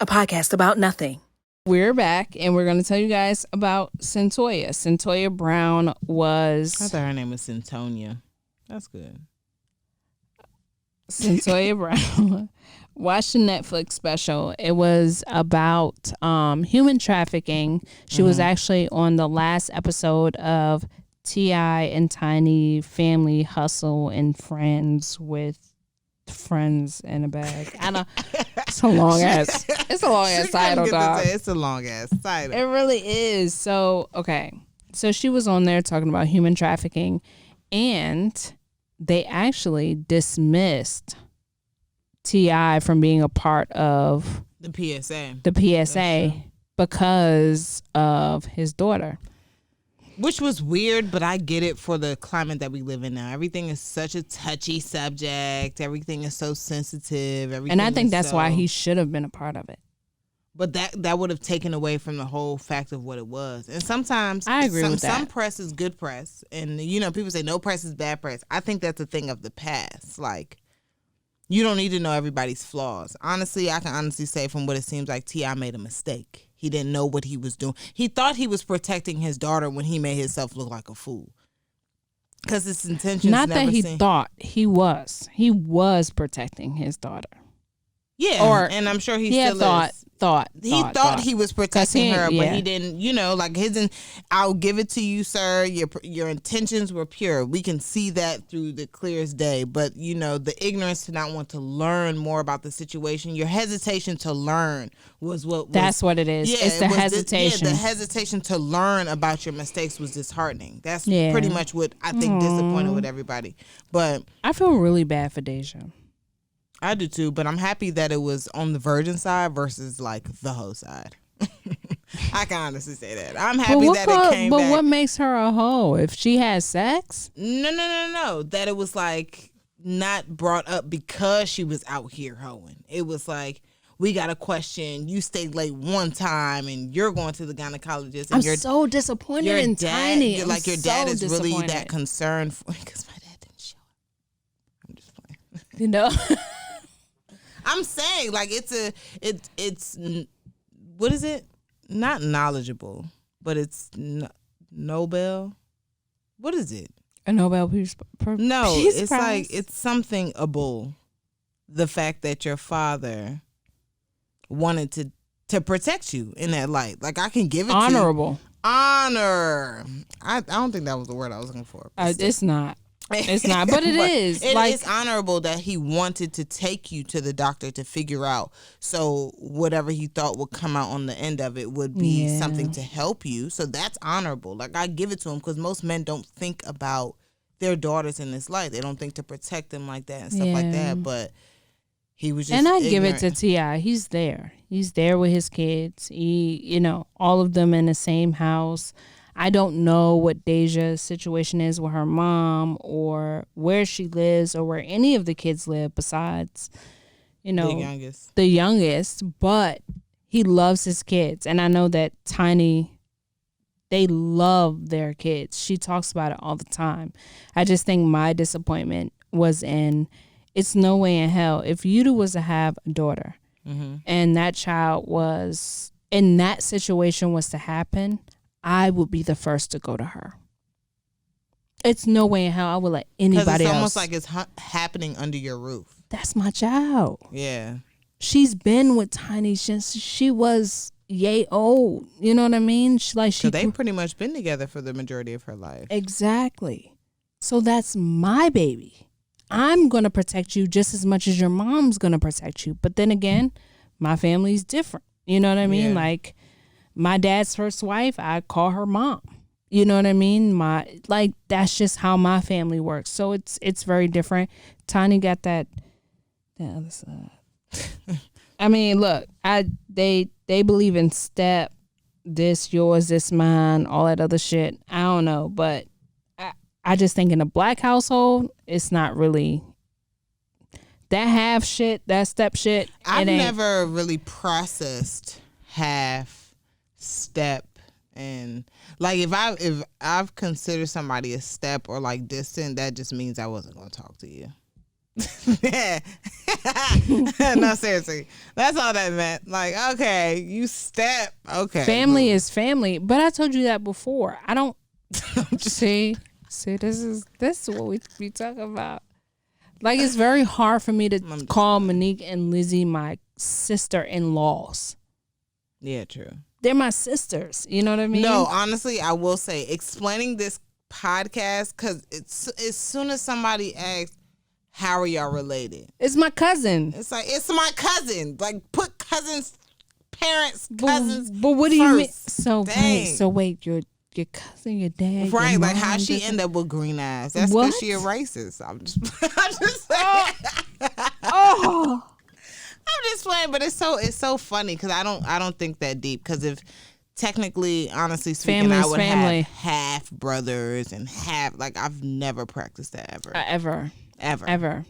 a podcast about nothing. We're back, and we're going to tell you guys about Centoya. Centoya Brown was... I thought her name was Centonia. That's good. Centoya Brown. Watched the Netflix special. It was about human trafficking. She was actually on the last episode of T.I. and Tiny Family Hustle and Friends with Friends in a Bag. I know it's a long ass title, dog. It's a long ass title. It really is. So she was on there talking about human trafficking, and they actually dismissed T.I. from being a part of the PSA because of his daughter. Which was weird, but I get it for the climate that we live in now. Everything is such a touchy subject. Everything is so sensitive. And I think that's why he should have been a part of it. But that would have taken away from the whole fact of what it was. And sometimes I agree with that. Some press is good press. And, you know, people say no press is bad press. I think that's a thing of the past. Like, you don't need to know everybody's flaws. Honestly, I can honestly say from what it seems like, T.I. made a mistake. He didn't know what he was doing. He thought he was protecting his daughter when he made himself look like a fool. Because his intentions Not never that he seemed... thought he was. He was protecting his daughter. Yeah, and I'm sure he still is. He thought he was protecting her, but he didn't, you know, like I'll give it to you, sir. Your intentions were pure. We can see that through the clearest day. But, you know, the ignorance to not want to learn more about the situation, your hesitation to learn was what... That's what it is. Yeah, it's the hesitation. The hesitation to learn about your mistakes was disheartening. That's pretty much what I think disappointed with everybody. But I feel really bad for Deja. I do too, but I'm happy that it was on the virgin side versus like the hoe side. I can honestly say that. I'm happy that it came back. But what makes her a hoe? If she has sex? No. That it was like not brought up because she was out here hoeing. It was like, we got a question. You stayed late one time and you're going to the gynecologist. And I'm so disappointed in Tiny. Your dad is really that concerned because my dad didn't show up. I'm just playing. You know? I'm saying, like, it's what is it? Not knowledgeable, but it's Nobel. What is it? A Nobel Peace Prize? No, it's like, it's something able. The fact that your father wanted to protect you in that light. Like, I can give it honorable. To you. Honor. I don't think that was the word I was looking for. It's not. It's not, but it is. It's honorable that he wanted to take you to the doctor to figure out. So whatever he thought would come out on the end of it would be something to help you. So that's honorable. Like, I give it to him because most men don't think about their daughters in this light. They don't think to protect them like that and stuff like that. But he was just And I ignorant. give it to T.I. He's there. He's there with his kids. All of them in the same house. I don't know what Deja's situation is with her mom or where she lives or where any of the kids live besides, the youngest. But he loves his kids. And I know that Tiny, they love their kids. She talks about it all the time. I just think my disappointment was it's no way in hell. If Yuta was to have a daughter and that child was in that situation was to happen, I would be the first to go to her. It's no way in hell I would let anybody else. It's almost like it's happening under your roof. That's my child. Yeah. She's been with Tiny since she was yay old. You know what I mean? So they've pretty much been together for the majority of her life. Exactly. So that's my baby. I'm going to protect you just as much as your mom's going to protect you. But then again, my family's different. You know what I mean? Yeah. Like, my dad's first wife, I call her mom. You know what I mean? That's just how my family works. So it's very different. Tiny got that other side. I mean, look, they believe in step, this yours, this mine, all that other shit. I don't know, but I just think in a black household, it's not really that half shit, that step shit. I've never really processed half, step, and like if I've considered somebody a step or like distant, that just means I wasn't going to talk to you. Yeah. No, seriously. That's all that meant. Like, okay, you step. Okay. Family is family. But I told you that before. I don't see, this is what we be talking about. Like, it's very hard for me to call Monique and Lizzie my sister-in-laws. Yeah, true. They're my sisters. You know what I mean? No, honestly, I will say, explaining this podcast, because it's as soon as somebody asks, how are y'all related? It's my cousin. It's like, it's my cousin. Like, put cousins, parents, cousins. But what do you mean? So Dang. wait, your cousin, your dad, right? your Like, mom, how she end up with green eyes? That's because she a racist. I'm just saying. Oh. I'm just playing, but it's so funny because I don't think that deep, because if technically, honestly speaking, I would have half brothers and half, like, I've never practiced that ever. Ever.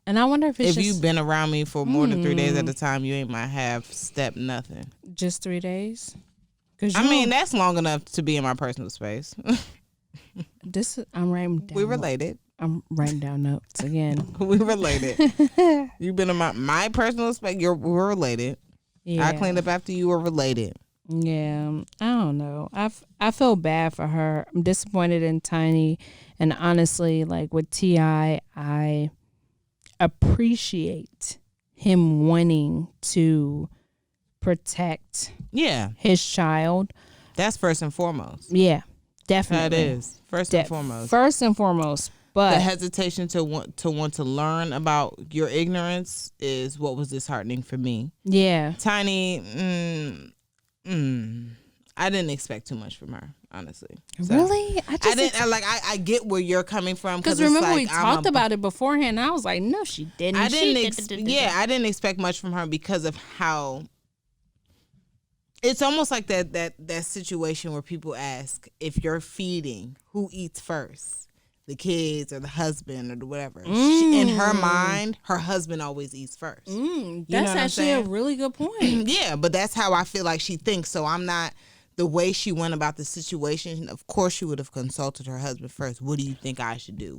And I wonder if you've been around me for more than 3 days at a time, you ain't my half step nothing. Just 3 days? I mean, that's long enough to be in my personal space. I'm writing down. We related. I'm writing down notes again. We related. You've been in my personal space. We're related. Yeah. I cleaned up after you. Were related. Yeah, I don't know. I feel bad for her. I'm disappointed in Tiny, and honestly, like with T.I., I appreciate him wanting to protect his child. That's first and foremost. Yeah, definitely. That is first and foremost. First and foremost. But the hesitation to want to learn about your ignorance is what was disheartening for me. Yeah. Tiny, I didn't expect too much from her, honestly. So, really? I get where you're coming from, because remember we talked about it beforehand. And I was like, no, she didn't. I didn't expect much from her because of how. It's almost like that situation where people ask, if you're feeding, who eats first? The kids or the husband or the whatever. In her mind, her husband always eats first. That's actually a really good point. Yeah, but that's how I feel like she thinks. So I'm not, the way she went about the situation, of course she would have consulted her husband first. What do you think I should do?